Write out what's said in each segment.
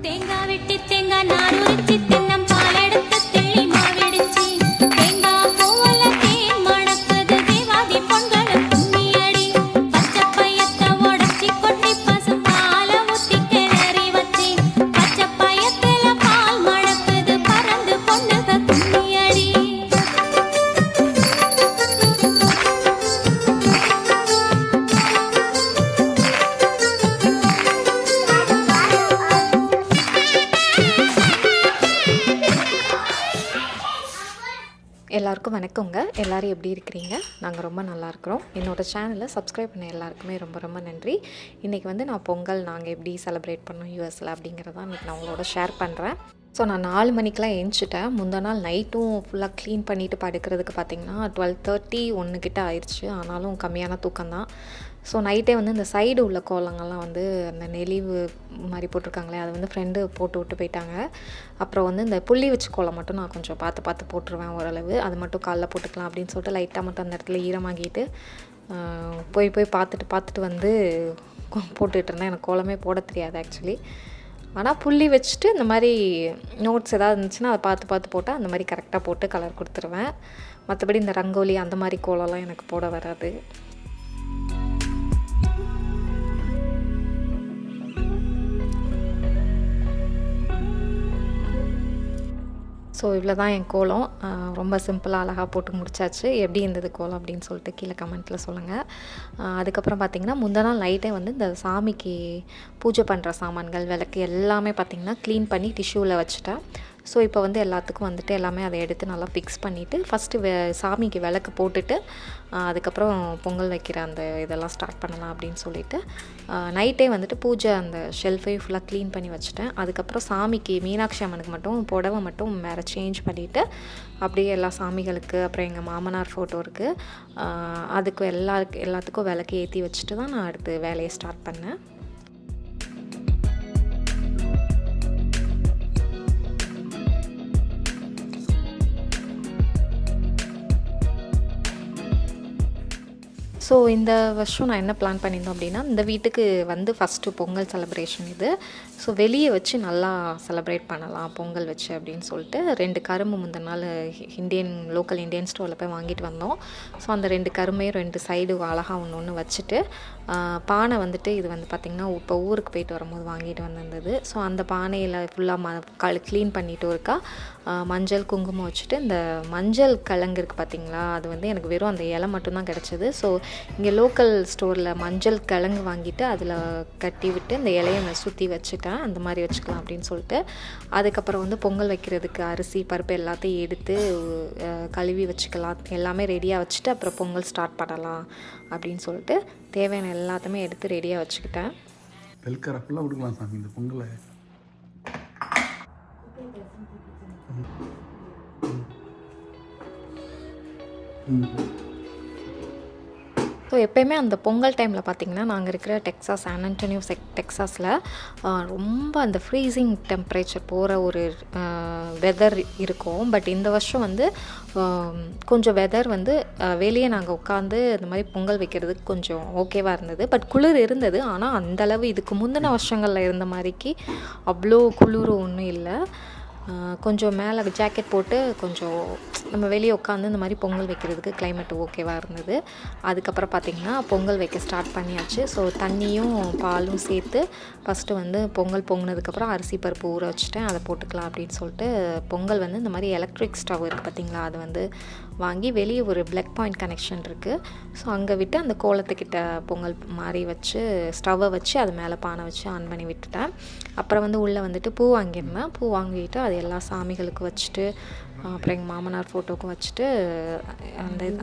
தேங்காய் வெட்டி தேங்காய் நார் உரிச்சி தென்னம் பால் எடுத்து தெள்ளி மாவிடிச்சி தேங்காய் பூவல தேன் மணக்குது தேவாதி பொங்கலும் கும்மியடி பச்சை பையத்தை உடைச்சி கொட்டி பசு பாலை ஊத்தி கிளறி வச்சி பச்சை பையத்துல பால் மணக்குது பறந்து பொண்ணுக கும்மியடி. எல்லாருக்கும் வணக்கங்க. எல்லோரும் எப்படி இருக்கிறீங்க? நாங்கள் ரொம்ப நல்லா இருக்கிறோம். என்னோடய சேனலை சப்ஸ்கிரைப் பண்ண எல்லாருக்குமே ரொம்ப ரொம்ப நன்றி. இன்றைக்கி வந்து நான் பொங்கல் நாங்கள் எப்படி செலிப்ரேட் பண்ணோம் யூஎஸில் அப்படிங்கிறதான் இன்றைக்கி நான் உங்களோட ஷேர் பண்ணுறேன். ஸோ நான் 4 மணிக்கெலாம் எழுந்துட்டேன். முந்தா நாள் நைட்டும் ஃபுல்லாக க்ளீன் பண்ணிவிட்டு படுக்கிறதுக்கு பார்த்திங்கன்னா 12:30 1 கிட்ட ஆயிடுச்சு. ஆனாலும் கம்மியான தூக்கம்தான். ஸோ நைட்டே வந்து இந்த சைடு உள்ள கோலங்கள்லாம் வந்து அந்த நெளிவு மாதிரி போட்டிருக்காங்களே அதை வந்து ஃப்ரெண்டு போட்டு விட்டு போயிட்டாங்க. அப்புறம் வந்து இந்த புள்ளி வச்சு கோலம் மட்டும் நான் கொஞ்சம் பார்த்து போட்டுருவேன் ஓரளவு. அது மட்டும் காலைல போட்டுக்கலாம் அப்படின்னு சொல்லிட்டு லைட்டாக மட்டும் அந்த இடத்துல ஈரமாகிட்டு போய் பார்த்துட்டு வந்து போட்டுட்டு இருந்தேன். எனக்கு கோலமே போட தெரியாது ஆக்சுவலி. ஆனால் புள்ளி வச்சுட்டு இந்த மாதிரி நோட்ஸ் எதாவது இருந்துச்சுன்னா அதை பார்த்து போட்டால் அந்த மாதிரி கரெக்டாக போட்டு கலர் கொடுத்துருவேன். மற்றபடி இந்த ரங்கோலி அந்த மாதிரி கோலம்லாம் எனக்கு போட வராது. ஸோ இவ்வளோ தான் என் கோலம். ரொம்ப சிம்பிளாக அழகாக போட்டு முடிச்சாச்சு. எப்படி இருந்தது கோலம் அப்படின்னு சொல்லிட்டு கீழே கமெண்ட்டில் சொல்லுங்கள். அதுக்கப்புறம் பார்த்திங்கன்னா முந்தின நாள் நைட்டே வந்து இந்த சாமிக்கு பூஜை பண்ணுற சாமான்கள் விளக்கு எல்லாமே பார்த்திங்கன்னா க்ளீன் பண்ணி டிஷ்யூவில் வச்சுட்டேன். ஸோ இப்போ வந்து எல்லாத்துக்கும் வந்துட்டு எல்லாமே அதை எடுத்து நல்லா ஃபிக்ஸ் பண்ணிவிட்டு ஃபஸ்ட்டு சாமிக்கு விளக்கு போட்டுட்டு அதுக்கப்புறம் பொங்கல் வைக்கிற அந்த இதெல்லாம் ஸ்டார்ட் பண்ணலாம் அப்படின்னு சொல்லிட்டு நைட்டே வந்துட்டு பூஜை அந்த ஷெல்ஃபையும் ஃபுல்லாக க்ளீன் பண்ணி வச்சுட்டேன். அதுக்கப்புறம் சாமிக்கு மீனாட்சி அம்மனுக்கு மட்டும் புடவை மட்டும் வேறு சேஞ்ச் பண்ணிவிட்டு அப்படியே எல்லா சாமிகளுக்கு அப்புறம் எங்கள் மாமனார் ஃபோட்டோ இருக்குது அதுக்கு எல்லாத்துக்கும் விளக்கு ஏற்றி வச்சுட்டு தான் நான் அடுத்து வேலையை ஸ்டார்ட் பண்ணேன். ஸோ இந்த வருஷம் நான் என்ன பிளான் பண்ணியிருந்தோம் அப்படின்னா இந்த வீட்டுக்கு வந்து ஃபஸ்ட்டு பொங்கல் செலிப்ரேஷன் இது. ஸோ வெளியே வச்சு நல்லா செலிப்ரேட் பண்ணலாம் பொங்கல் வச்சு அப்படின்னு சொல்லிட்டு 2 கரும்பு முந்தின நாள் லோக்கல் இந்தியன் ஸ்டோரில் போய் வாங்கிட்டு வந்தோம். ஸோ அந்த 2 கரும்பையும் 2 சைடு அழகாக ஒன்று வச்சுட்டு பானை வந்துட்டு இது வந்து பார்த்திங்கன்னா இப்போ ஊருக்கு போயிட்டு வரும்போது வாங்கிட்டு வந்திருந்தது. ஸோ அந்த பானையில் ஃபுல்லாக க்ளீன் பண்ணிட்டு இருக்கா மஞ்சள் குங்குமம் வச்சுட்டு இந்த மஞ்சள் கிழங்கு இருக்குது பார்த்திங்களா அது வந்து எனக்கு வெறும் அந்த இலை மட்டும்தான் கிடச்சிது. ஸோ இங்கே லோக்கல் ஸ்டோரில் மஞ்சள் கிழங்கு வாங்கிட்டு அதில் கட்டி விட்டு இந்த இலையை சுற்றி வச்சுட்டேன். அந்த மாதிரி வச்சுக்கலாம் அப்படின்னு சொல்லிட்டு அதுக்கப்புறம் வந்து பொங்கல் வைக்கிறதுக்கு அரிசி பருப்பு எல்லாத்தையும் எடுத்து கழுவி வச்சுக்கலாம். எல்லாமே ரெடியாக வச்சுட்டு அப்புறம் பொங்கல் ஸ்டார்ட் பண்ணலாம் அப்படின்னு சொல்லிட்டு தேவையான எல்லாத்தையுமே எடுத்து ரெடியாக வச்சுக்கிட்டேன். வெல்கரப்பெல்லாம் விடுக்கலாம் சாமி இந்த பொங்கலை. ஸோ எப்போயுமே அந்த பொங்கல் டைமில் பார்த்திங்கன்னா நாங்கள் இருக்கிற டெக்ஸாஸ் சான் ஆண்டனியோ டெக்ஸாஸில் ரொம்ப அந்த ஃப்ரீசிங் டெம்பரேச்சர் போகிற ஒரு வெதர் இருக்கும். பட் இந்த வருஷம் வந்து கொஞ்சம் வெதர் வந்து வெளியே நாங்கள் உட்காந்து இந்த மாதிரி பொங்கல் வைக்கிறதுக்கு கொஞ்சம் ஓகேவாக இருந்தது. பட் குளிர் இருந்தது. ஆனால் அந்தளவு இதுக்கு முந்தின வருஷங்களில் இருந்த மாதிரிக்கு அவ்வளோ குளிர் ஒன்றும் இல்லை. கொஞ்சம் மேலே ஜாக்கெட் போட்டு கொஞ்சம் நம்ம வெளியே உட்காந்து இந்த மாதிரி பொங்கல் வைக்கிறதுக்கு கிளைமேட் ஓகேவாக இருந்தது. அதுக்கப்புறம் பார்த்திங்கன்னா பொங்கல் வைக்க ஸ்டார்ட் பண்ணியாச்சு. ஸோ தண்ணியும் பாலும் சேர்த்து ஃபஸ்ட்டு வந்து பொங்கல் பொங்கினதுக்கப்புறம் அரிசி பருப்பு ஊற வச்சுட்டேன். அதை போட்டுக்கலாம் அப்படின்னு சொல்லிட்டு பொங்கல் வந்து இந்த மாதிரி எலக்ட்ரிக் ஸ்டவ் இருக்குது பார்த்திங்களா அது வந்து வாங்கி வெளியே ஒரு பிளக் பாயிண்ட் கனெக்ஷன் இருக்குது. ஸோ அங்கே விட்டு அந்த கோலத்துக்கிட்ட பொங்கல் மாதிரி வச்சு ஸ்டவ்வை வச்சு அது மேலே பானை வச்சு ஆன் பண்ணி விட்டுட்டேன். அப்புறம் வந்து உள்ளே வந்துட்டு பூ வாங்கியிருந்தேன். பூ வாங்கிட்டு அது எல்லா சாமிகளுக்கும் வச்சுட்டு அப்புறம் எங்கள் மாமனார் ஃபோட்டோவுக்கும் வச்சுட்டு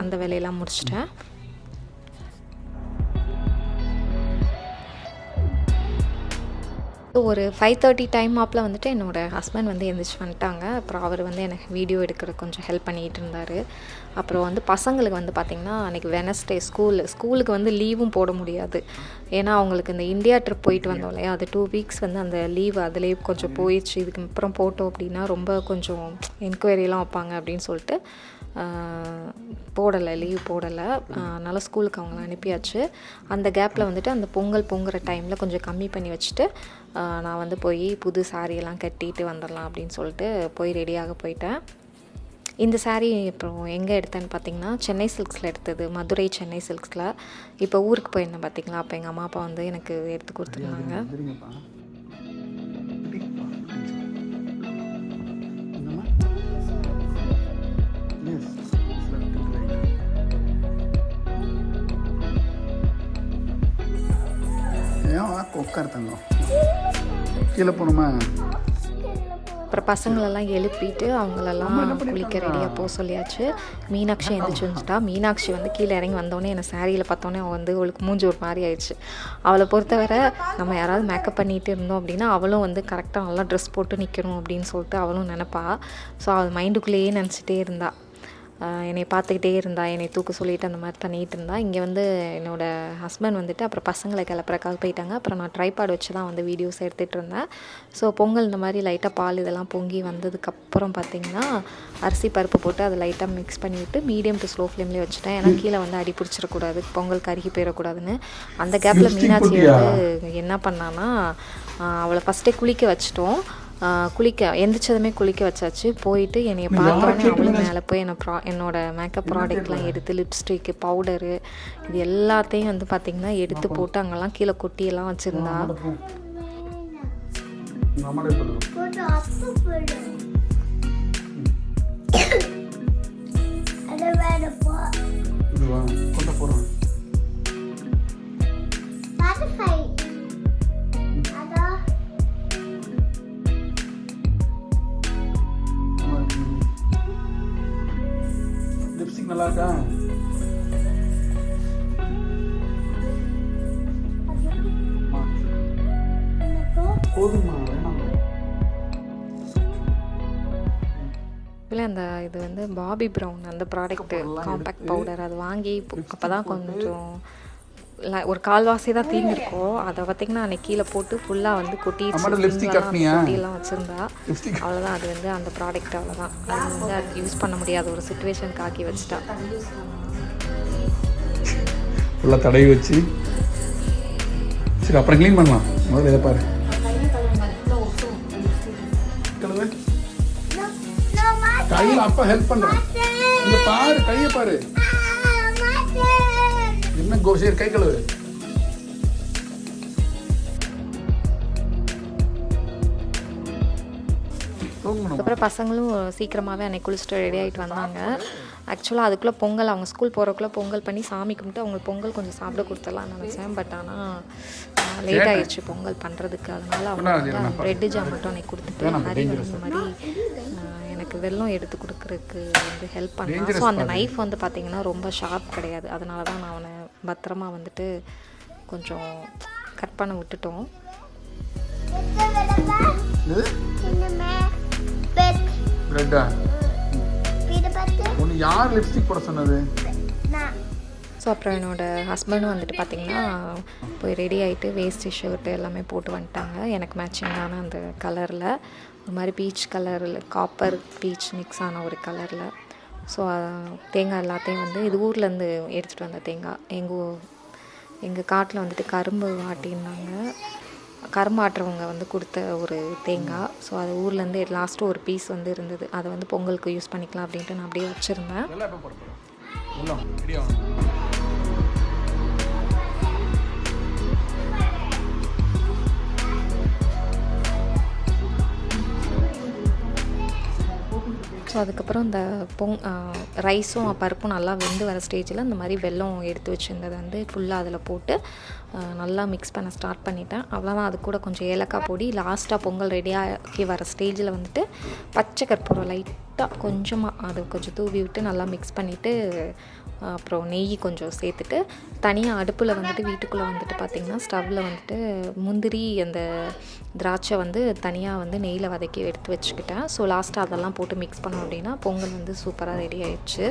அந்த வேலையெல்லாம் முடிச்சிட்டேன். ஸோ ஒரு 5:30 டைம் ஆப்பில் வந்துட்டு என்னோடய ஹஸ்பண்ட் வந்து எழுந்திரிச்சு வந்துட்டாங்க. அப்புறம் அவர் வந்து எனக்கு வீடியோ எடுக்கிற கொஞ்சம் ஹெல்ப் பண்ணிகிட்டு இருந்தார். அப்புறம் வந்து பசங்களுக்கு வந்து பார்த்திங்கன்னா அன்றைக்கி வெனஸ்டே ஸ்கூலுக்கு வந்து லீவும் போட முடியாது. ஏன்னா அவங்களுக்கு இந்த இந்தியா ட்ரிப் போயிட்டு வந்தோம் இல்லையா அது 2 வீக்ஸ் வந்து அந்த லீவ் அதிலே கொஞ்சம் போயிடுச்சு. இதுக்கு அப்புறம் போட்டோம் அப்படின்னா ரொம்ப கொஞ்சம் என்கொயரிலாம் வைப்பாங்க அப்படின்னு சொல்லிட்டு லீவ் போடலை. அதனால் ஸ்கூலுக்கு அவங்கள அனுப்பியாச்சு. அந்த கேப்பில் வந்துட்டு அந்த பொங்கல் பொங்குற டைமில் கொஞ்சம் கம்மி பண்ணி வச்சுட்டு நான் வந்து போய் புது சாரியெல்லாம் கட்டிட்டு வந்துடலாம் அப்படின்னு சொல்லிட்டு போய் ரெடியாக போயிட்டேன். இந்த saree அப்புறம் எங்கே எடுத்தேன்னு பார்த்தீங்கன்னா சென்னை சில்க்ஸில் எடுத்தது, மதுரை சென்னை சில்க்ஸில். இப்போ ஊருக்கு போயிருந்தேன் பார்த்தீங்களா, அப்போ எங்கள் அம்மா அப்பா வந்து எனக்கு எடுத்து கொடுத்துருந்தாங்க. சரிங்கப்பா. உட்கார் தங்கம், கீழே போகணுமா? அப்புறம் பசங்களெல்லாம் எழுப்பிட்டு அவங்களெல்லாம் குளிக்க ரெடியாக போக சொல்லியாச்சு. மீனாட்சி எழுந்திரிச்சு வந்துட்டா. மீனாட்சி வந்து கீழே இறங்கி வந்தோடனே என்னை சாரியில் பார்த்தோன்னே அவள் வந்து அவளுக்கு மூஞ்சி ஒரு மாதிரி ஆயிடுச்சு. அவளை பொறுத்தவரை நம்ம யாராவது மேக்கப் பண்ணிகிட்டு இருந்தோம் அப்படின்னா அவளும் வந்து கரெக்டாக நல்லா ட்ரெஸ் போட்டு நிற்கணும் அப்படின்னு சொல்லிட்டு அவளும் நினப்பா. ஸோ அவள் மைண்டுக்குள்ளேயே நினச்சிட்டே இருந்தா, என்னை பார்த்துக்கிட்டே இருந்தா, என்னை தூக்க சொல்லிட்டு அந்த மாதிரி பண்ணிகிட்டு இருந்தா. இங்கே வந்து என்னோடய ஹஸ்பண்ட் வந்துட்டு அப்புறம் பசங்களை கிளப்புறக்காக போயிட்டாங்க. அப்புறம் நான் ட்ரைபாட் வச்சு தான் வந்து வீடியோஸ் எடுத்துகிட்டு இருந்தேன். ஸோ பொங்கல் இந்த மாதிரி லைட்டாக பால் இதெல்லாம் பொங்கி வந்ததுக்கப்புறம் பார்த்திங்கன்னா அரிசி பருப்பு போட்டு அதை லைட்டாக மிக்ஸ் பண்ணிவிட்டு மீடியம் டு ஸ்லோ ஃப்ளேம்லேயே வச்சுட்டேன். ஏன்னா கீழே வந்து அடி பிடிச்சிடக்கூடாது, பொங்கல் கருகி போயிடக்கூடாதுன்னு. அந்த கேப்பில் மீனாட்சி வந்து என்ன பண்ணான்னா, அவளை ஃபஸ்ட்டே குளிக்க வச்சிட்டோம். எந்திரிச்சதுமே குளிக்க வச்சாச்சு. போயிட்டு என்னைய பார்த்தோன்னே அவளும் மேலே போய் என்னோட மேக்கப் ப்ராடக்ட்லாம் எடுத்து லிப்ஸ்டிக்கு பவுடரு இது எல்லாத்தையும் வந்து பார்த்திங்கன்னா எடுத்து போட்டு அங்கெல்லாம் கீழே கொட்டியெல்லாம் வச்சுருந்தா. நல்லா இருக்கா? போதுமா? இல்லை அந்த இது வந்து பாபி ப்ரௌன் அந்த ப்ராடக்ட்டு காம்பேக்ட் பவுடர் அது வாங்கி அப்போ தான் கொஞ்சம் ஒரு கால்வாசி தான் தீர்ந்துருக்கோம். அதை பார்த்திங்கன்னா அன்றைக்கி கீழே போட்டு ஃபுல்லாக வந்து கொட்டியெல்லாம் வச்சுருந்தா. அவ்வளோதான், அது வந்து அந்த ப்ராடக்ட் அவ்வளோதான். அது வந்து அது யூஸ் பண்ண முடியாத ஒரு சுச்சுவேஷனுக்கு ஆக்கி வச்சுட்டா. ஃபுல்லாக தடவி வச்சு சரி அப்புறம் க்ளீன் பண்ணலாம். முதல்ல இதை பாரு, கையில் அப்பா ஹெல்ப் பண்ணுறேன். இங்கே பாரு, கையை பாரு, என்ன கோஷர் கை கழுவு. அதுக்கப்புறம் பசங்களும் சீக்கிரமாகவே அன்றைக்கி குளிச்சுட்டு ரெடி ஆகிட்டு வந்தாங்க. ஆக்சுவலாக அதுக்குள்ளே பொங்கல் அவங்க ஸ்கூல் போகிறக்குள்ளே பொங்கல் பண்ணி சாமி கும்பிட்டு அவங்களுக்கு பொங்கல் கொஞ்சம் சாப்பிட கொடுத்துடலாம்னு நினச்சேன். பட் ஆனால் லேட் ஆகிடுச்சு பொங்கல் பண்ணுறதுக்கு. அதனால் அவங்க ப்ரெட்டு ஜாம் மட்டும் அன்றைக்கி கொடுத்துட்டு ஹரி இந்த மாதிரி எனக்கு வெல்லம் எடுத்து கொடுக்குறதுக்கு வந்து ஹெல்ப் பண்ணேன். ஸோ அந்த நைஃப் வந்து பார்த்திங்கன்னா ரொம்ப ஷார்ப் கிடையாது. அதனால தான் நான் அவனை பத்திரமா வந்துட்டு கொஞ்சம் கட் பண்ண விட்டுட்டோம். யார் லிப்ஸ்டிக் போட சொன்னது? ஸோ அப்புறம் என்னோடய ஹஸ்பண்டும் வந்துட்டு பார்த்திங்கன்னா போய் ரெடி ஆகிட்டு வேஸ்ட்டு ஷர்ட்டு எல்லாமே போட்டு வந்துட்டாங்க. எனக்கு மேட்சிங்கான அந்த கலரில் ஒரு மாதிரி பீச் கலரில் காப்பர் பீச் மிக்ஸ் ஆன ஒரு கலரில். ஸோ தேங்காய் எல்லாத்தையும் வந்து இது ஊர்லேருந்து எடுத்துகிட்டு வந்த தேங்காய். எங்கள் காட்டில் வந்துட்டு கரும்பு ஆட்டியிருந்தாங்க. கரும்பு ஆட்டுறவங்க வந்து கொடுத்த ஒரு தேங்காய். ஸோ அது ஊர்லேருந்து லாஸ்ட்டு ஒரு பீஸ் வந்து இருந்தது. அதை வந்து பொங்கலுக்கு யூஸ் பண்ணிக்கலாம் அப்படின்ட்டு நான் அப்படியே வச்சுருந்தேன். ஸோ அதுக்கப்புறம் இந்த ரைஸும் பருப்பும் நல்லா வெந்து வர ஸ்டேஜில் இந்த மாதிரி வெல்லம் எடுத்து வச்சுருந்ததை வந்து ஃபுல்லாக அதில் போட்டு நல்லா மிக்ஸ் பண்ண ஸ்டார்ட் பண்ணிட்டேன். அவ்வளோதான். அது கூட கொஞ்சம் ஏலக்காய் பொடி, லாஸ்ட்டாக பொங்கல் ரெடியாகி வர ஸ்டேஜில் வந்துட்டு பச்சை கற்பூரம் லைட்டாக கொஞ்சமாக அது கொஞ்சம் தூவி விட்டு நல்லா மிக்ஸ் பண்ணிவிட்டு அப்புறம் நெய் கொஞ்சம் சேர்த்துட்டு தனியாக அடுப்பில் வந்துட்டு வீட்டுக்குள்ளே வந்துட்டு பார்த்திங்கன்னா ஸ்டவ்வில் வந்துட்டு முந்திரி அந்த திராட்சை வந்து தனியாக வந்து நெய்யில் வதக்கி எடுத்து வச்சுக்கிட்டேன். ஸோ லாஸ்ட்டாக அதெல்லாம் போட்டு மிக்ஸ் பண்ணோம் அப்படின்னா பொங்கல் வந்து சூப்பராக ரெடி ஆயிடுச்சு.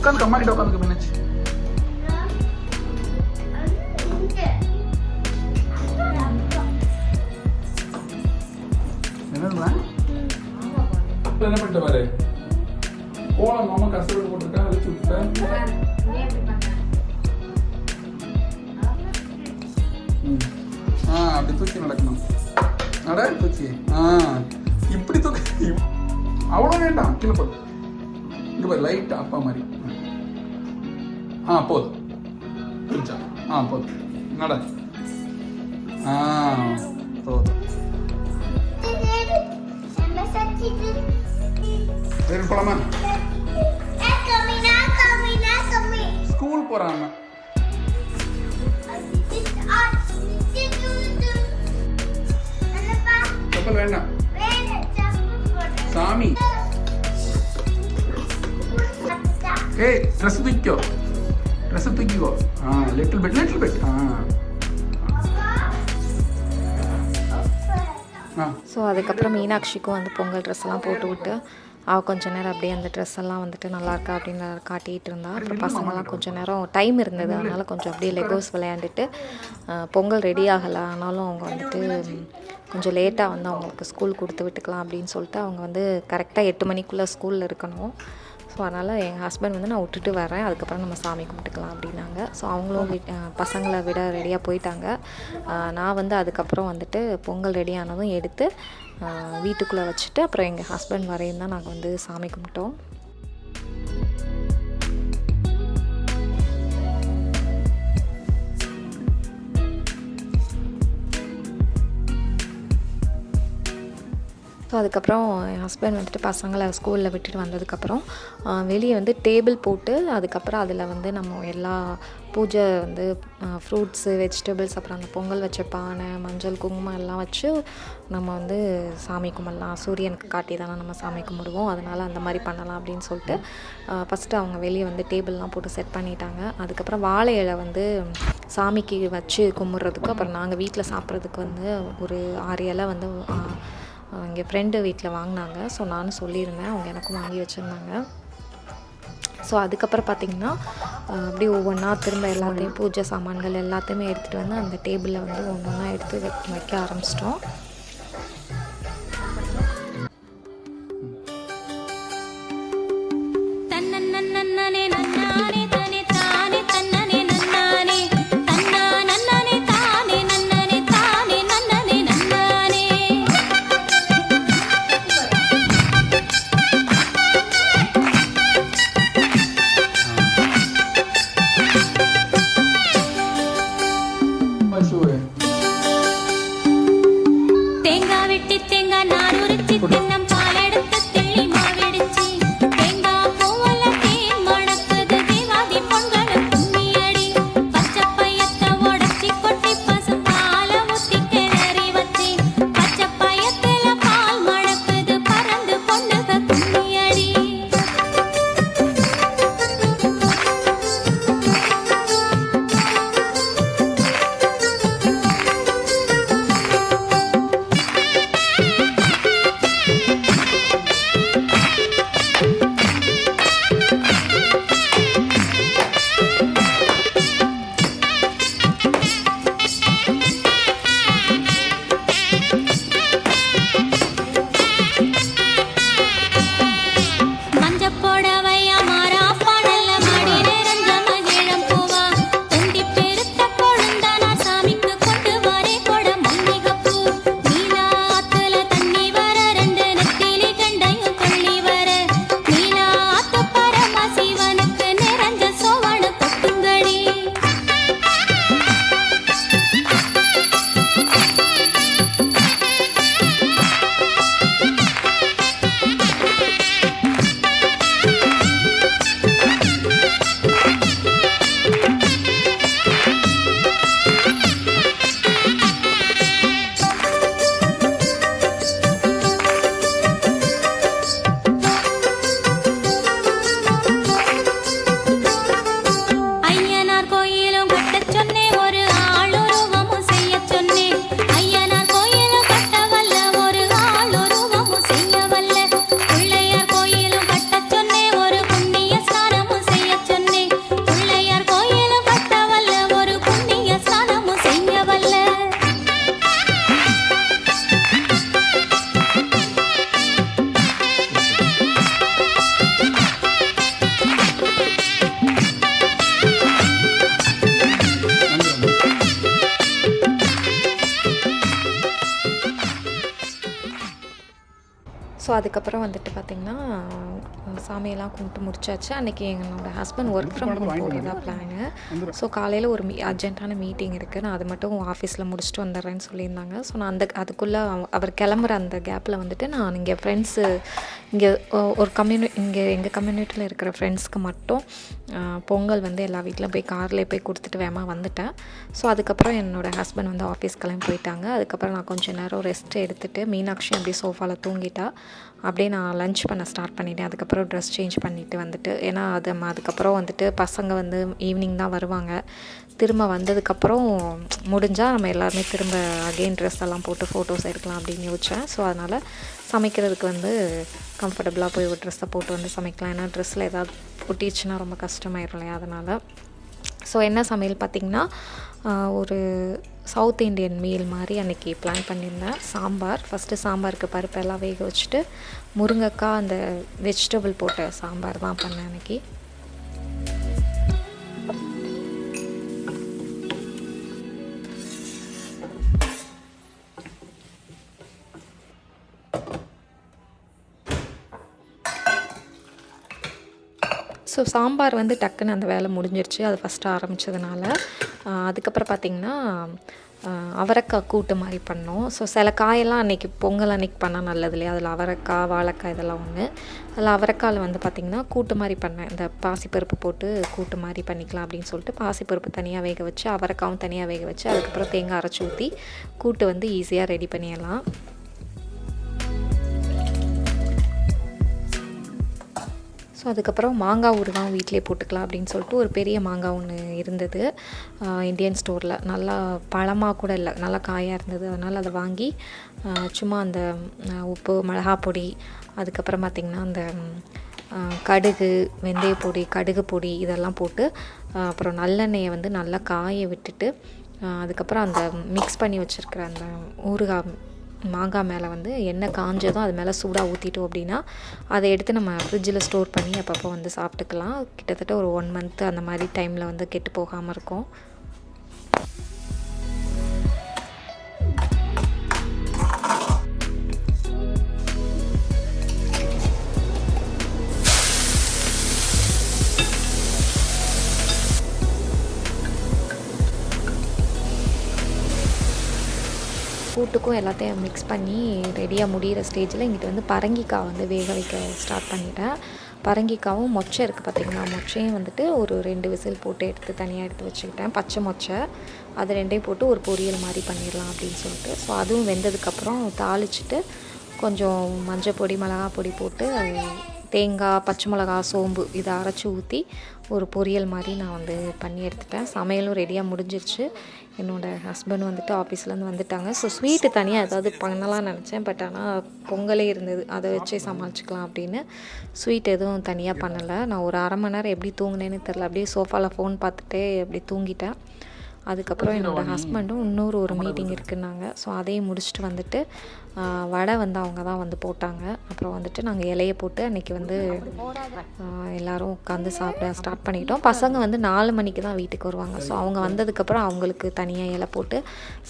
உட்காந்து அம்மா கிட்ட உட்காந்துக்க மீனாட்சி. என்னதுமா என்ன பண்ணிட்ட பாரு, கோலம் மாமா கஷ்டப்பட்டு போட்டுருக்கா, அழிச்சு விட்டுட்டேன். அப்படி தூக்கி நடக்கணும். நட தூக்கி, இப்படி தூக்கி, அவ்வளோ வேண்டாம், கீழே போடு. இங்க பாரு லைட் அப்பா மாதிரி. போதும் புரிச்சா? போதும், நட. போதும். சரி போலாமா? ஸ்கூல் போறாங்க. செப்பல் வேண்டாம் சாமி. ஏய் ட்ரெஸ் தூக்கிக்கோ, ட்ரெஸ் தூக்கிக்கோ. Little bit little bit. So அதுக்கப்புறம் மீனாட்சிக்கும் வந்து பொங்கல் ட்ரெஸ் எல்லாம் போட்டு விட்டு அவள் கொஞ்சம் நேரம் அப்படியே அந்த ட்ரெஸ் எல்லாம் வந்துட்டு நல்லா இருக்கா அப்படின்னு காட்டிகிட்டு இருந்தா. அப்புறம் பசங்கள்லாம் கொஞ்சம் நேரம் டைம் இருந்தது, அதனால் கொஞ்சம் அப்படியே லெகோஸ் விளையாண்டுட்டு பொங்கல் ரெடி ஆகலை, ஆனாலும் அவங்க வந்துட்டு கொஞ்சம் லேட்டாக வந்து அவங்களுக்கு ஸ்கூல் கொடுத்து விட்டுக்கலாம் அப்படின்னு சொல்லிட்டு அவங்க வந்து கரெக்டாக 8 மணிக்குள்ளே ஸ்கூலில் இருக்கணும். ஸோ அதனால் எங்கள் ஹஸ்பண்ட் வந்து நான் விட்டுட்டு வரேன், அதுக்கப்புறம் நம்ம சாமி கும்பிட்டுக்கலாம் அப்படின்னாங்க. ஸோ அவங்களும் பசங்களை விட ரெடியாக போயிட்டாங்க. நான் வந்து அதுக்கப்புறம் வந்துட்டு பொங்கல் ரெடி ஆனதும் எடுத்து வீட்டுக்குள்ளே வச்சுட்டு அப்புறம் எங்கள் ஹஸ்பண்ட் வரையும் தான் நாங்கள் வந்து சாமி கும்பிட்டோம். ஸோ அதுக்கப்புறம் என் ஹஸ்பண்ட் வந்துட்டு பசங்களை ஸ்கூலில் விட்டுட்டு வந்ததுக்கப்புறம் வெளியே வந்து டேபிள் போட்டு அதுக்கப்புறம் அதில் வந்து நம்ம எல்லா பூஜை வந்து ஃப்ரூட்ஸு வெஜிடபிள்ஸ் அப்புறம் அந்த பொங்கல் வச்ச பானை மஞ்சள் குங்குமம் எல்லாம் வச்சு நம்ம வந்து சாமி கும்பிடலாம், சூரியனுக்கு காட்டி தானே நம்ம சாமி கும்பிடுவோம், அதனால் அந்த மாதிரி பண்ணலாம் அப்படின்னு சொல்லிட்டு ஃபஸ்ட்டு அவங்க வெளியே வந்து டேபிள்லாம் போட்டு செட் பண்ணிட்டாங்க. அதுக்கப்புறம் வாழை இலை வந்து சாமிக்கு வச்சு கும்பிட்றதுக்கு அப்புறம் நாங்கள் வீட்டில் சாப்பிட்றதுக்கு வந்து ஒரு 6 இலை வந்து எங்கள் ஃப்ரெண்டு வீட்டில் வாங்கினாங்க. ஸோ நானும் சொல்லியிருந்தேன், அவங்க எனக்கும் வாங்கி வச்சுருந்தாங்க. ஸோ அதுக்கப்புறம் பார்த்திங்கன்னா அப்படியே ஒவ்வொன்றா திரும்ப எல்லாத்தையும் பூஜை சாமான்கள் எல்லாத்தையுமே எடுத்துகிட்டு வந்து அந்த டேபிளில் வந்து ஒன்றா எடுத்து வைக்க ஆரம்பிச்சிட்டோம். தேங்காய் வெட்டி தேங்காய் நார் உரிச்சி தென்னம் பால் எடுத்து தெளி மாவிடிச்சி தேங்காய் பூவெல்லாம் தேன் மணக்குது அதுக்கப்புறம் வந்துட்டு பார்த்திங்கன்னா சாமியெல்லாம் கும்பிட்டு முடிச்சாச்சு. அன்றைக்கி என்னோடய ஹஸ்பண்ட் ஒர்க் ஃப்ரம் ஹோம் போகிறதா பிளானு. ஸோ காலையில் ஒரு அர்ஜென்ட்டான மீட்டிங் இருக்குது, நான் அது மட்டும் ஆஃபீஸில் முடிச்சுட்டு வந்துடுறேன்னு சொல்லியிருந்தாங்க. ஸோ நான் அதுக்குள்ளே அவர் கிளம்புற அந்த கேப்பில் வந்துட்டு நான் இங்கே ஃப்ரெண்ட்ஸு இங்கே ஒரு இங்கே எங்கள் கம்யூனிட்டியில் இருக்கிற ஃப்ரெண்ட்ஸ்க்கு மட்டும் பொங்கல் வந்து எல்லா வீட்டிலும் போய் காரில் போய் கொடுத்துட்டு வேகமாக வந்துட்டேன். ஸோ அதுக்கப்புறம் என்னோடய ஹஸ்பண்ட் வந்து ஆஃபீஸ் கிளம்பி போயிட்டாங்க. அதுக்கப்புறம் நான் கொஞ்சம் நேரம் ரெஸ்ட் எடுத்துகிட்டு மீனாட்சி அப்படியே சோஃபாவில் தூங்கிட்டா. அப்படியே நான் லன்ச் பண்ண ஸ்டார்ட் பண்ணிட்டேன். அதுக்கப்புறம் ட்ரெஸ் சேஞ்ச் பண்ணிவிட்டு வந்துட்டு, ஏன்னா அதுக்கப்புறம் வந்துட்டு பசங்க வந்து ஈவினிங் தான் வருவாங்க. திரும்ப வந்ததுக்கப்புறம் முடிஞ்சால் நம்ம எல்லாருமே திரும்ப அகெயின் ட்ரெஸ் எல்லாம் போட்டு ஃபோட்டோஸ் எடுக்கலாம் அப்படின்னு யோசித்தேன். ஸோ அதனால் சமைக்கிறதுக்கு வந்து கம்ஃபர்டபுளாக போய் ஒரு ட்ரெஸ்ஸை போட்டு வந்து சமைக்கலாம். ஏன்னா ட்ரெஸ்ஸில் ஏதாவது ஒட்டிடுச்சுன்னா ரொம்ப கஷ்டமாயிரும் இல்லையா, அதனால். ஸோ என்ன சமையல் பார்த்திங்கன்னா, ஒரு சவுத் இண்டியன் மீல் மாதிரி அன்றைக்கி பிளான் பண்ணியிருந்தேன். சாம்பார், ஃபஸ்ட்டு சாம்பாருக்கு பருப்பெல்லாம் வேக வச்சுட்டு முருங்கைக்காய் அந்த வெஜிடபிள் போட்ட சாம்பார் தான் பண்ணேன் அன்றைக்கி. ஸோ சாம்பார் வந்து டக்குன்னு அந்த வேலை முடிஞ்சிருச்சு, அது ஃபஸ்ட்டு ஆரம்பித்ததுனால. அதுக்கப்புறம் பார்த்திங்கன்னா அவரைக்காய் கூட்டு மாதிரி பண்ணோம். ஸோ சில காயெல்லாம் அன்றைக்கி பொங்கல் அன்றைக்கி பண்ணால் நல்லது இல்லையா, அதில் அவரைக்காய் வாழைக்காய் இதெல்லாம் ஒன்று. அதில் அவரைக்காயில் வந்து பார்த்திங்கன்னா கூட்டு மாதிரி பண்ணேன். இந்த பாசிப்பருப்பு போட்டு கூட்டு மாதிரி பண்ணிக்கலாம் அப்படின்னு சொல்லிட்டு பாசிப்பருப்பு தனியாக வேக வச்சு அவரைக்காவும் தனியாக வேக வச்சு அதுக்கப்புறம் தேங்காய் அரைச்சி ஊற்றி கூட்டு வந்து ஈஸியாக ரெடி பண்ணிடலாம். ஸோ அதுக்கப்புறம் மாங்காய் ஊறுகாய் வீட்டிலே போட்டுக்கலாம் அப்படின்னு சொல்லிட்டு ஒரு பெரிய மாங்காய் ஒன்று இருந்தது இந்தியன் ஸ்டோரில். நல்லா பழமாக கூட இல்லை, நல்லா காயாக இருந்தது. அதனால் அதை வாங்கி சும்மா அந்த உப்பு மிளகாய் பொடி, அதுக்கப்புறம் பார்த்திங்கன்னா அந்த கடுகு வெந்தய பொடி கடுகு பொடி இதெல்லாம் போட்டு அப்புறம் நல்லெண்ணெயை வந்து நல்லா காய விட்டுட்டு அதுக்கப்புறம் அந்த மிக்ஸ் பண்ணி வச்சுருக்கிற அந்த ஊறுகாய் மாங்காய் மேலே வந்து எண்ணெய் காஞ்சதும் அது மேலே சூடாக ஊற்றிட்டோம் அப்படின்னா அதை எடுத்து நம்ம ஃப்ரிட்ஜில் ஸ்டோர் பண்ணி அப்பப்போ வந்து சாப்பிட்டுக்கலாம். கிட்டத்தட்ட ஒரு 1 மந்த் அந்த மாதிரி டைமில் வந்து கெட்டு போகாமல் இருக்கும். கூட்டுக்கும் எல்லாத்தையும் மிக்ஸ் பண்ணி ரெடியாக முடிகிற ஸ்டேஜில் இங்கிட்ட வந்து பரங்கிக்காய் வந்து வேக வைக்க ஸ்டார்ட் பண்ணிட்டேன். பரங்கிக்காவும் மொச்சை இருக்குது பார்த்திங்கன்னா, மொச்சையும் வந்துட்டு ஒரு 2 விசில் போட்டு எடுத்து தனியாக எடுத்து வச்சுக்கிட்டேன். பச்சை மொச்சை அது 2ஐயும் போட்டு ஒரு பொரியல் மாதிரி பண்ணிடலாம் அப்படின்னு சொல்லிட்டு. ஸோ அதுவும் வெந்ததுக்கப்புறம் தாளிச்சிட்டு கொஞ்சம் மஞ்சள் பொடி மிளகாய் பொடி போட்டு தேங்காய் பச்சை மிளகா சோம்பு இதை அரைச்சி ஊற்றி ஒரு பொரியல் மாதிரி நான் வந்து பண்ணி எடுத்துட்டேன். சமையலும் ரெடியாக முடிஞ்சிருச்சு. என்னோடய ஹஸ்பண்ட் வந்துட்டு ஆஃபீஸ்லேருந்து வந்துட்டாங்க. ஸோ ஸ்வீட்டு தனியாக ஏதாவது பண்ணலாம்னு நினச்சேன், பட் ஆனால் பொங்கலே இருந்தது, அதை வச்சே சமாளிச்சிக்கலாம் அப்படின்னு ஸ்வீட் எதுவும் தனியாக பண்ணலை. நான் ஒரு 1/2 மணி நேரம் எப்படி தூங்கினேன்னு தெரில, அப்படியே சோஃபாவில் ஃபோன் பார்த்துட்டே அப்படி தூங்கிட்டேன். அதுக்கப்புறம் என்னோடய ஹஸ்பண்டும் ஒரு மீட்டிங் இருக்குன்னாங்க. ஸோ அதையும் முடிச்சுட்டு வந்துட்டு வடை வந்து அவங்க தான் வந்து போட்டாங்க. அப்புறம் வந்துட்டு நாங்கள் இலையை போட்டு அன்றைக்கி வந்து எல்லோரும் உட்காந்து சாப்பிட ஸ்டார்ட் பண்ணிக்கிட்டோம். பசங்க வந்து 4 மணிக்கு தான் வீட்டுக்கு வருவாங்க. ஸோ அவங்க வந்ததுக்கப்புறம் அவங்களுக்கு தனியாக இலை போட்டு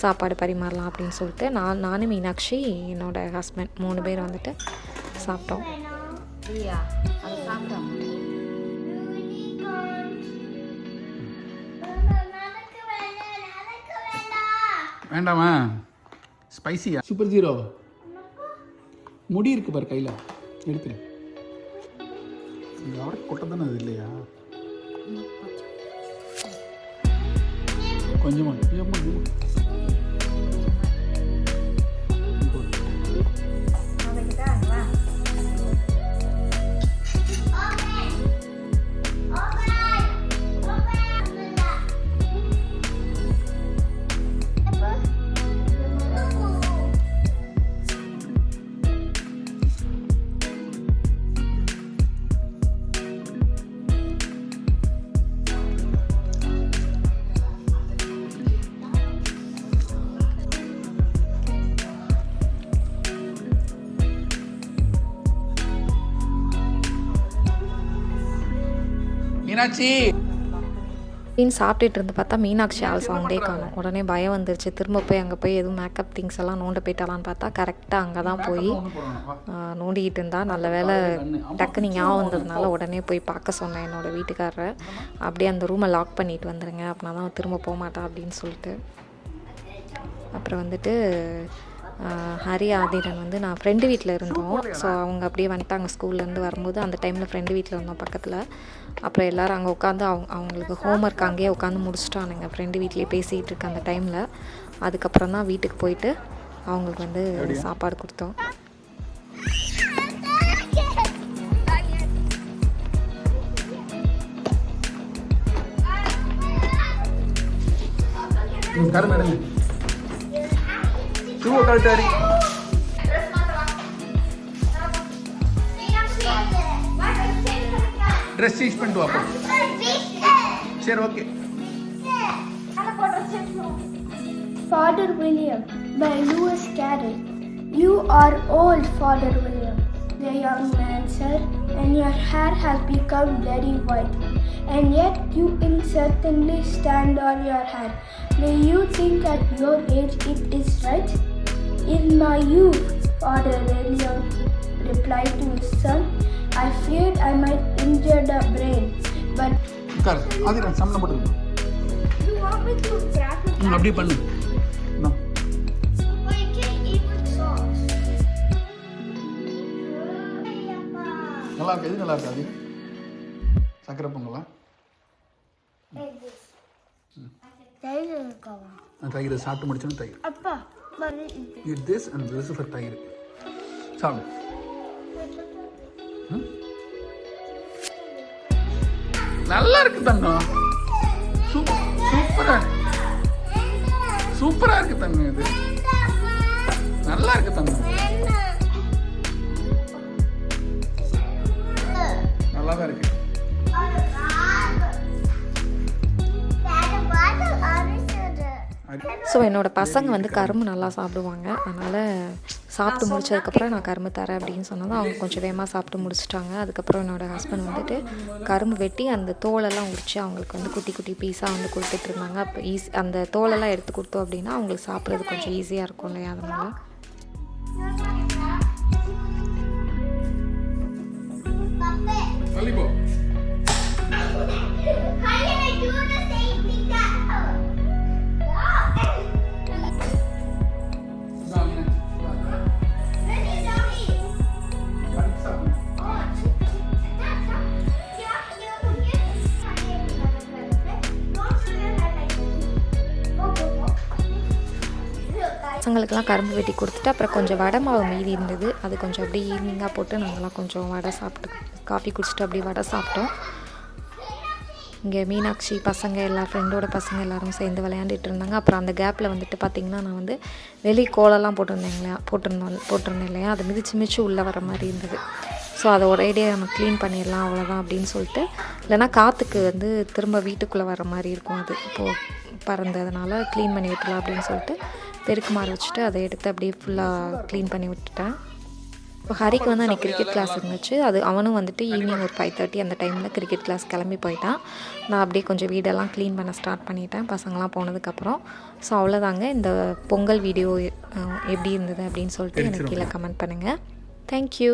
சாப்பாடு பரிமாறலாம் அப்படின்னு சொல்லிட்டு நானும் மீனாட்சி என்னோடய ஹஸ்பண்ட் 3 பேர் வந்துட்டு சாப்பிட்டோம். வேண்டாமா? ஸ்பைசியா? சூப்பர் ஜீரோ முடி இருக்கு பாரு, கையில் எடுத்துரு. இந்த அவரை கொட்டை தானே அது இல்லையா? கொஞ்சமா மீனாட்சி மீன் சாப்பிட்டுட்டு இருந்து பார்த்தா மீனாட்சி ஆள் சவுண்டே காணும். உடனே பயம் வந்துருச்சு. திரும்ப போய் அங்கே போய் எதுவும் மேக்கப் திங்ஸ் எல்லாம் நோண்ட போயிட்டாலான்னு பார்த்தா கரெக்டாக அங்கே தான் போய் நோண்டிக்கிட்டு இருந்தா. நல்ல வேலை டக்குன்னு ஞாபகம் வந்ததுனால உடனே போய் பார்க்க சொன்னேன் என்னோடய வீட்டுக்காரரை. அப்படியே அந்த ரூமை லாக் பண்ணிட்டு வந்துடுங்க, அப்படின்னா தான் திரும்ப போக மாட்டா அப்படின்னு சொல்லிட்டு. அப்புறம் வந்துட்டு ஹரி ஆதிரன் வந்து நான் ஃப்ரெண்டு வீட்டில் இருந்தோம். ஸோ அவங்க அப்படியே வந்துட்டாங்க ஸ்கூல்லேருந்து வரும்போது. அந்த டைமில் ஃப்ரெண்டு வீட்டில் இருந்தோம் பக்கத்தில். அப்புறம் எல்லோரும் அங்கே உட்காந்து அவங்களுக்கு ஹோம்ஒர்க் அங்கேயே உட்காந்து முடிச்சுட்டானுங்க ஃப்ரெண்டு வீட்லேயே பேசிகிட்டு இருக்க அந்த டைமில். அதுக்கப்புறம் தான் வீட்டுக்கு போயிட்டு அவங்களுக்கு வந்து சாப்பாடு கொடுத்தோம். ட்ரெஸ் சேஞ்ச் பண்ணிட்டு வாப்பா. சரி, okay. Father William by Lewis Carroll. You are old, Father William, the young man said, and your hair has become very white, and yet you uncertainly stand on your head. Do you think at your age it is right? In my youth, Father William replied to his son, I feared I might injure the brain, but... Aadhiran சம்மந்தம் போட்டு You want me to crack it? அப்படியே பண்ணு. But you can't eat with sauce. நல்லா இருக்கு. எது நல்லா இருக்கு அது? சக்கரை பொங்கலா? தயிர் இருக்காவா? தயிர் சாப்பிட்டு முடிச்சோன்னு தயிர். அப்பா Eat this and this is for தயிர். சாப்பிடு. நல்லா இருக்கு தங்கம். சூப்பரா இருக்கு தங்கம். இது நல்லா இருக்கு தங்கம். நல்லா தான் இருக்கு. ஸோ என்னோடய பசங்க வந்து கரும்பு நல்லா சாப்பிடுவாங்க. அதனால் சாப்பிட்டு முடிச்சதுக்கப்புறம் நான் கரும்பு தரேன் அப்படின்னு சொன்னதும் அவங்க கொஞ்சம் வேகமாக சாப்பிட்டு முடிச்சிட்டாங்க. அதுக்கப்புறம் என்னோடய ஹஸ்பண்ட் வந்துட்டு கரும்பு வெட்டி அந்த தோலெல்லாம் உரித்து அவங்களுக்கு வந்து குட்டி குட்டி பீஸாக வந்து கொடுத்துட்ருந்தாங்க. அப்போ அந்த தோலெல்லாம் எடுத்து கொடுத்தோம் அப்படின்னா அவங்களுக்கு சாப்பிட்றது கொஞ்சம் ஈஸியாக இருக்கும் இல்லையா, அதனால். பசங்களுக்கெல்லாம் கரும்பு வெட்டி கொடுத்துட்டு அப்புறம் கொஞ்சம் வடை மாவு மீதி இருந்தது. அது கொஞ்சம் அப்படியே ஈவினிங்காக போட்டு நாங்கள்லாம் கொஞ்சம் வடை சாப்பிட்டு காஃபி குடிச்சிட்டு அப்படியே வடை சாப்பிட்டோம். இங்கே மீனாட்சி பசங்க எல்லா ஃப்ரெண்டோட பசங்க எல்லோரும் சேர்ந்து விளையாண்டுட்டு இருந்தாங்க. அப்புறம் அந்த கேப்பில் வந்துட்டு பார்த்திங்கன்னா நான் வந்து வெளி கோலெல்லாம் போட்டிருந்தேன் இல்லையா, அதை மிதிச்சு உள்ளே வர மாதிரி இருந்தது. ஸோ அதை ஒரேடியே நம்ம க்ளீன் பண்ணிடலாம் அவ்வளோதான் அப்படின்னு சொல்லிட்டு, இல்லைனா காற்றுக்கு வந்து திரும்ப வீட்டுக்குள்ளே வர மாதிரி இருக்கும், அது இப்போது பறந்ததுனால க்ளீன் பண்ணி விட்டுலாம் அப்படின்னு சொல்லிட்டு பெருக்கு மாற வச்சுட்டு அதை எடுத்து அப்படியே ஃபுல்லாக க்ளீன் பண்ணி விட்டுட்டேன். இப்போ ஹரிக்கு வந்து அன்றைக்கி கிரிக்கெட் கிளாஸ் இருந்துச்சு. அவனும் வந்துட்டு ஈவினிங் ஒரு 5:30 அந்த டைமில் கிரிக்கெட் கிளாஸ் கிளம்பி போயிட்டான். நான் அப்படியே கொஞ்சம் வீடெல்லாம் க்ளீன் பண்ண ஸ்டார்ட் பண்ணிட்டேன் பசங்களாம் போனதுக்கப்புறம். ஸோ அவ்வளோதாங்க. இந்த பொங்கல் வீடியோ எப்படி இருந்தது அப்படின்னு சொல்லிட்டு எனக்கு கீழே கமெண்ட் பண்ணுங்கள். தேங்க்யூ.